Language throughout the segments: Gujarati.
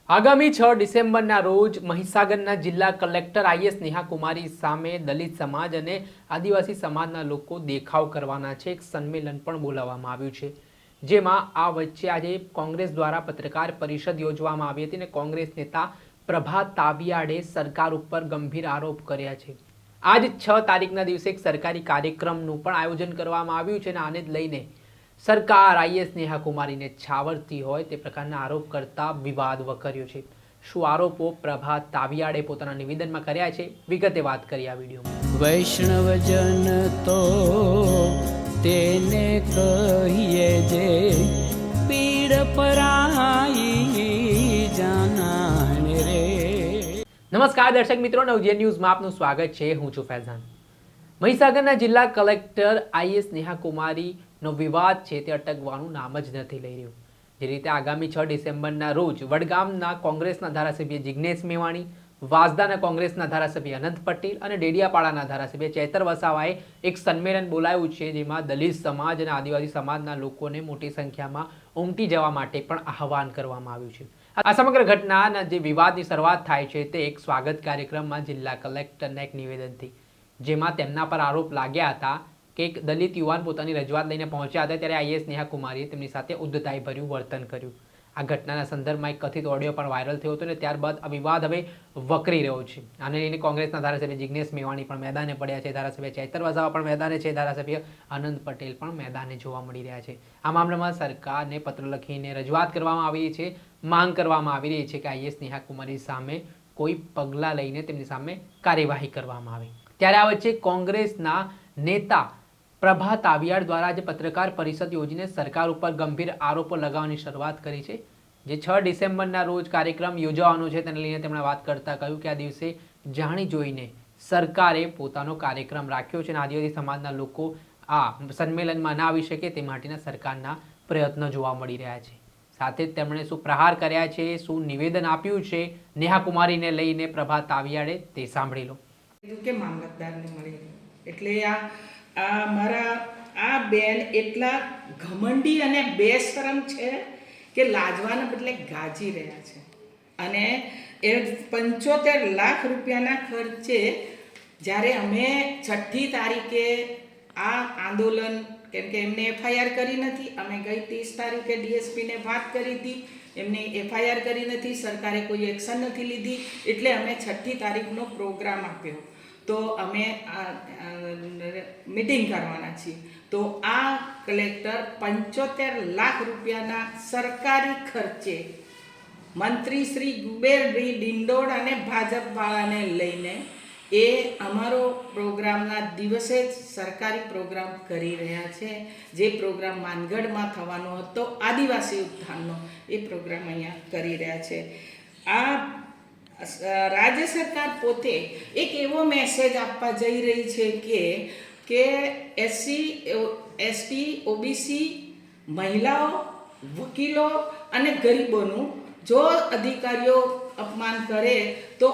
આગામી 6 ડિસેમ્બરના રોજ મહીસાગરના જિલ્લા કલેક્ટર આઈએસ નેહા કુમારી સામે દલિત સમાજ અને આદિવાસી સમાજના લોકો દેખાવ કરવાના છે. એક સંમેલન પણ બોલાવવામાં આવ્યું છે, જેમાં આ વચ્ચે આજે કોંગ્રેસ દ્વારા પત્રકાર પરિષદ યોજવામાં આવી હતી અને કોંગ્રેસ નેતા પ્રભાત તાવિયાડે સરકાર ઉપર ગંભીર આરોપ કર્યા છે. આજ 6 તારીખના દિવસે એક સરકારી કાર્યક્રમનું પણ આયોજન કરવામાં આવ્યું છે અને આને જ લઈને સરકાર આઈએસ નેહા કુમારીને છાવરતી હોય તે પ્રકારના આરોપ કરતા વિવાદ વકર્યો છે. શું આરોપો પ્રભાત તાવિયાડે પોતાના નિવેદનમાં કર્યા છે, વિગતે વાત કરી આ વિડીયોમાં. વૈષ્ણવજન તો તેને કહીએ જે પીડ પરાઈ જાનાને રે. નમસ્કાર દર્શક મિત્રો, નવજીવન ન્યૂઝમાં આપનું સ્વાગત છે. હું છું ફૈઝાન. મહીસાગરના જિલ્લા કલેક્ટર આઈએસ નેહા કુમારીનો વિવાદ છે તે અટકવાનું નામ જ નથી લઈ રહ્યું. જે રીતે આગામી 6 ડિસેમ્બરના રોજ વડગામના કોંગ્રેસના ધારાસભ્ય જિગ્નેશ મેવાણી, વાંસદાના કોંગ્રેસના ધારાસભ્ય અનંત પટેલ અને ડેડિયાપાડાના ધારાસભ્ય ચેતર વસાવાએ એક સંમેલન બોલાવ્યું છે, જેમાં દલિત સમાજ અને આદિવાસી સમાજના લોકોને મોટી સંખ્યામાં ઉમટી જવા માટે પણ આહવાન કરવામાં આવ્યું છે. આ સમગ્ર ઘટનાના જે વિવાદની શરૂઆત થાય છે તે એક સ્વાગત કાર્યક્રમમાં જિલ્લા કલેક્ટરના એક નિવેદનથી, જેમાં તેમના પર આરોપ લાગ્યા હતા કે એક દલિત યુવાન પોતાની રજૂઆત લઈને પહોંચ્યા હતા ત્યારે આઈએસ નેહા કુમારીએ તેમની સાથે ઉદ્ધતાઈભર્યું વર્તન કર્યું. આ ઘટનાના સંદર્ભમાં એક કથિત ઓડિયો પણ વાયરલ થયો હતો અને ત્યારબાદ આ વિવાદ હવે વકરી રહ્યો છે. આને લઈને કોંગ્રેસના ધારાસભ્ય જિગ્નેશ મેવાણી પણ મેદાને પડ્યા છે, ધારાસભ્ય ચેતર વસાવા પણ મેદાને છે, ધારાસભ્ય અનંત પટેલ પણ મેદાને જોવા મળી રહ્યા છે. આ મામલામાં સરકારને પત્ર લખીને રજૂઆત કરવામાં આવી છે, માંગ કરવામાં આવી રહી છે કે આઈએસ નેહા કુમારી સામે કોઈ પગલાં લઈને તેમની સામે કાર્યવાહી કરવામાં આવે. ત્યારે આ વચ્ચે કોંગ્રેસના નેતા પ્રભાત તાવિયાડ દ્વારા આજે પત્રકાર પરિષદ યોજીને સરકાર ઉપર ગંભીર આરોપો લગાવવાની શરૂઆત કરી છે. જે 6 ડિસેમ્બરના રોજ કાર્યક્રમ યોજવાનો છે તેને લઈને તેમણે વાત કરતા કહ્યું કે આ દિવસે જાણી જોઈને સરકારે પોતાનો કાર્યક્રમ રાખ્યો છે અને આદિવાસી સમાજના લોકો આ સંમેલનમાં ના આવી શકે તે માટેના સરકારના પ્રયત્નો જોવા મળી રહ્યા છે. સાથે જ તેમણે શું પ્રહાર કર્યા છે, શું નિવેદન આપ્યું છે નેહા કુમારીને લઈને પ્રભાત તાવિયાડે, તે સાંભળી લો. કે મામલતદારને મળી એટલે મારા આ બેન એટલા ઘમંડી અને બેશરમ છે કે લાજવાના બદલે ગાજી રહ્યા છે. અને એ 75 લાખ રૂપિયાના ખર્ચે જ્યારે અમે 6મી તારીખે આ આંદોલન, કેમ કે એમને એફઆઈઆર કરી નથી, અમે ગઈ 30 તારીખે ડીએસપીને વાત કરી હતી, એમને એફઆઈઆર કરી નથી, સરકારે કોઈ એક્શન નથી લીધી, એટલે અમે 6મી તારીખનો પ્રોગ્રામ આપ્યો. તો અમે મીટિંગ કરવાના છીએ. તો આ કલેક્ટર 75 લાખ રૂપિયાના સરકારી ખર્ચે મંત્રી શ્રી કુબેરભાઈ ડિંડોળ અને ભાજપવાળાને લઈને એ અમારો પ્રોગ્રામના દિવસે જ સરકારી પ્રોગ્રામ કરી રહ્યા છે. જે પ્રોગ્રામ માનગઢમાં થવાનો હતો આદિવાસી ઉત્થાનનો, એ પ્રોગ્રામ અહીંયા કરી રહ્યા છે. આ રાજ્ય સરકાર પોતે એક એવો મેસેજ આપવા જઈ રહી છે કે એસસી, એસટી, ઓબીસી, મહિલાઓ, વકીલો અને ગરીબોનું જો અધિકારીઓ અપમાન કરે તો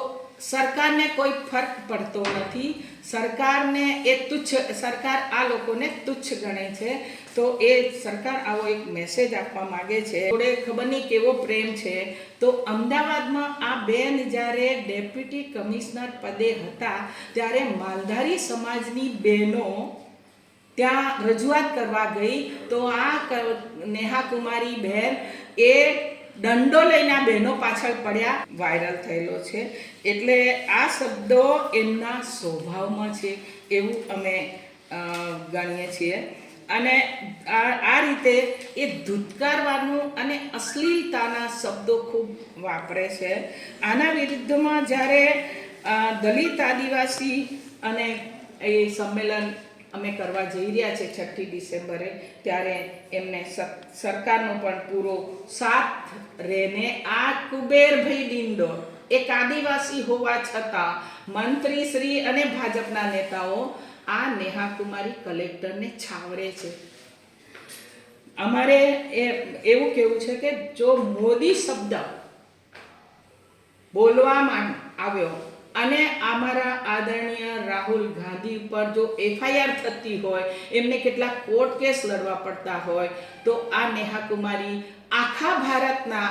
સરકારને કોઈ ફરક પડતો નથી. સરકારને એ તુચ્છ, સરકાર આ લોકોને તુચ્છ ગણે છે. તો એ સરકાર આવો એક મેસેજ આપવા માગે છે. જોડે ખબર નહીં કેવો પ્રેમ છે. તો અમદાવાદમાં આ બેન જ્યારે ડેપ્યુટી કમિશનર પદે હતા ત્યારે માલધારી સમાજની બહેનો ત્યાં રજૂઆત કરવા ગઈ. તો આ નેહા કુમારી બહેન એ દંડો લઈને આ બહેનો પાછળ પડ્યા, વાયરલ થયેલો છે. એટલે આ શબ્દો એમના સ્વભાવમાં છે એવું અમે ગણીએ છીએ. અને આ રીતે એ ધૂતકારવાનું અને અશ્લીલતાના શબ્દો ખૂબ વાપરે છે. આના વિરુદ્ધમાં જ્યારે દલિત આદિવાસી અને એ સંમેલન અમે કરવા જઈ રહ્યા છે 6મી ડિસેમ્બરે, ત્યારે એમને સરકારનો પણ પૂરો સાથ રહીને આ કુબેરભાઈ ડિંડોર એક આદિવાસી હોવા છતાં મંત્રીશ્રી અને ભાજપના નેતાઓ આ નેહા કુમારી કલેક્ટરને છાવરે છે. અમારે એવું કહેવું છે કે જો મોદી શબ્દ બોલવામાં આવ્યો અને અમારા આદરણીય રાહુલ ગાંધી ઉપર જો એફઆઈઆર થતી હોય, એમને કેટલાક કોર્ટ કેસ લડવા પડતા હોય, તો આ નેહા કુમારી આખા ભારતના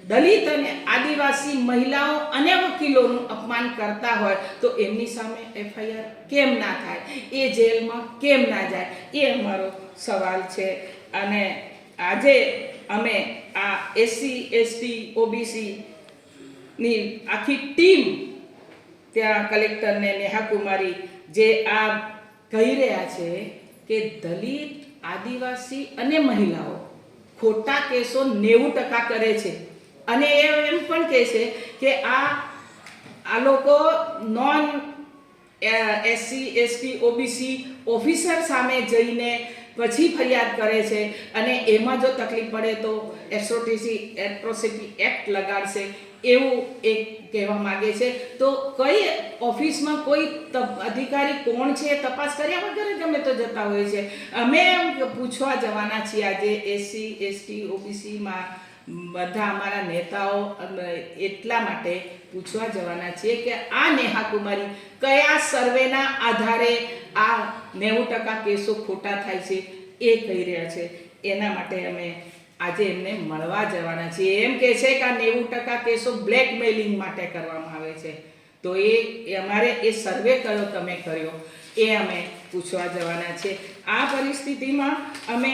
દલિત અને આદિવાસી મહિલાઓ અને વકીલોનું અપમાન કરતા હોય તો એમની સામે FIR કેમ ના થાય, એ જેલમાં કેમ ના જાય, એ અમારો સવાલ છે. અને આજે અમે આ SC ST OBC ની આખી ટીમ ત્યાં કલેક્ટરને નેહાકુમારી જે આ કહી રહ્યા છે કે દલિત આદિવાસી અને મહિલાઓ ખોટા કેસો 90% કરે છે. અને એ એમ પણ કહે છે કે આ લોકો non SC ST OBC officer સામે જઈને પછી ફરિયાદ કરે છે અને એમાં જો તકલીફ પડે તો એટ્રોસિટી એક્ટ લગાડશે એવું એક કહેવા માગે છે. તો કઈ ઓફિસમાં કોઈ અધિકારી કોણ છે તપાસ કર્યા વગર જ અમે તો જતા હોઈએ છીએ. અમે પૂછવા જવાના છીએ આજે SC ST OBCમાં બધા અમારા નેતાઓ એટલા માટે પૂછવા જવાના છીએ કે આ નેહાકુમારી કયા સર્વેના આધારે આ 90% કેસો ખોટા થાય છે એ કહી રહ્યા છે. એના માટે અમે આજે એમને મળવા જવાના છીએ. એમ કહે છે કે આ 90% કેસો બ્લેકમેલિંગ માટે કરવામાં આવે છે. તો એ અમારે એ સર્વે કયો તમે કર્યો એ અમે પૂછવા જવાના છીએ. આ પરિસ્થિતિમાં અમે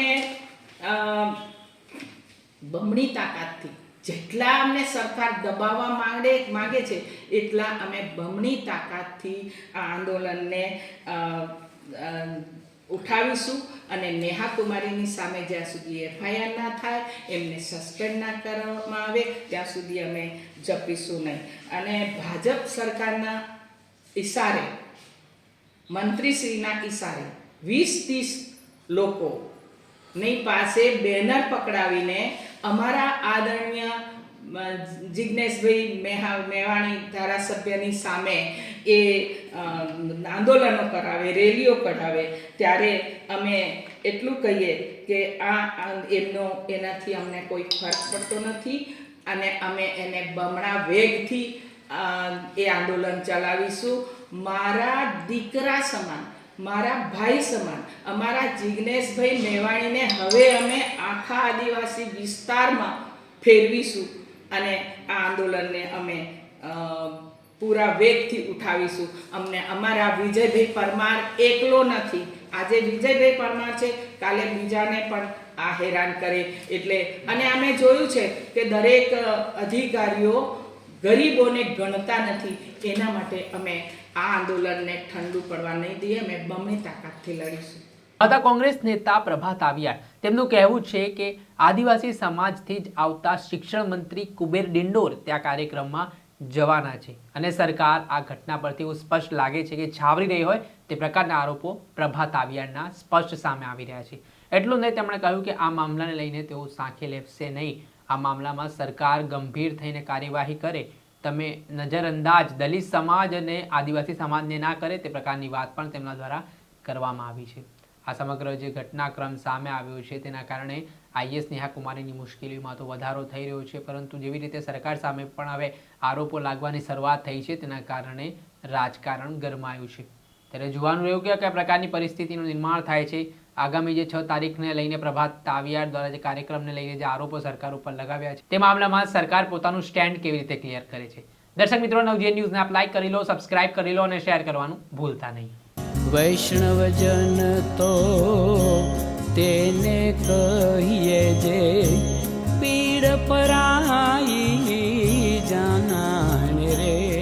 બમણી તાકાતથી જેટલા અમને સરકાર દબાવવા માંગે છે એટલા અમે બમણી તાકાતથી આ આંદોલનને ઉઠાવીશું. અને નેહાકુમારીની સામે જ્યાં સુધી FIR ના થાય, એમને સસ્પેન્ડ ના કરવામાં આવે ત્યાં સુધી અમે જપીશું નહીં. અને ભાજપ સરકારના ઈશારે, મંત્રીશ્રીના ઈશારે 20-30 લોકોની પાસે બેનર પકડાવીને અમારા આદરણીય જિજ્ઞેશભાઈ મેવાણી ધારાસભ્યની સામે એ આંદોલનો કરાવે, રેલીઓ કઢાવે. ત્યારે અમે એટલું કહીએ કે એનાથી અમને કોઈ ફરક પડતો નથી અને અમે એને બમણા વેગથી એ આંદોલન ચલાવીશું. મારા દીકરા સમાન, મારા ભાઈ સમાન અમારા જિજ્ઞેશભાઈ મેવાણીને હવે અમે આખા આદિવાસી વિસ્તારમાં ફેરવીશું અને આ આંદોલનને અમે પૂરા વેગથી ઉઠાવીશું. અમને અમારા વિજયભાઈ પરમાર એકલો નથી. આજે વિજયભાઈ પરમાર છે, કાલે બીજાને પણ આ હેરાન કરે. એટલે અને અમે જોયું છે કે દરેક અધિકારીઓ ગરીબોને ગણતા નથી. એના માટે અમે આ આંદોલનને ઠંડુ પડવા નહીં દઈએ. અમે બમણી તાકાતથી લડીશું. હતા કોંગ્રેસ નેતા પ્રભાત આવિયાર. તેમનું કહેવું છે કે આદિવાસી સમાજથી જ આવતા શિક્ષણ મંત્રી કુબેર ડિંડોર ત્યાં કાર્યક્રમમાં જવાના છે અને સરકાર આ ઘટના પરથી એવું સ્પષ્ટ લાગે છે કે છાવરી રહી હોય તે પ્રકારના આરોપો પ્રભાત આવિયારના સ્પષ્ટ સામે આવી રહ્યા છે. એટલું નહીં, તેમણે કહ્યું કે આ મામલાને લઈને તેઓ સાંખે લેશે નહીં. આ મામલામાં સરકાર ગંભીર થઈને કાર્યવાહી કરે. તમે નજરઅંદાજ દલિત સમાજ અને આદિવાસી સમાજને ના કરે તે પ્રકારની વાત પણ તેમના દ્વારા કરવામાં આવી છે. આ સમગ્ર જે ઘટનાક્રમ સામે આવ્યો છે તેના કારણે IAS નેહાકુમારીની મુશ્કેલીમાં તો વધારો થઈ રહ્યો છે, પરંતુ જેવી રીતે સરકાર સામે પણ હવે આરોપો લાગવાની શરૂઆત થઈ છે તેના કારણે રાજકારણ ગરમાયું છે. ત્યારે જોવાનું રહ્યું કે કયા પ્રકારની પરિસ્થિતિનું નિર્માણ થાય છે. આગામી જે 6 તારીખને લઈને પ્રભાત આવિયાર દ્વારા જે કાર્યક્રમને લઈને જે આરોપો સરકાર ઉપર લગાવ્યા છે તે મામલામાં સરકાર પોતાનું સ્ટેન્ડ કેવી રીતે ક્લિયર કરે છે. દર્શક મિત્રો, નવજીવન ન્યૂઝને આપ લાઈક કરી લો, સબસ્ક્રાઇબ કરી લો અને શેર કરવાનું ભૂલતા નહીં. વૈષ્ણવજન તો તેને કહીએ જે પીડ પરાઈ જાનાને રે.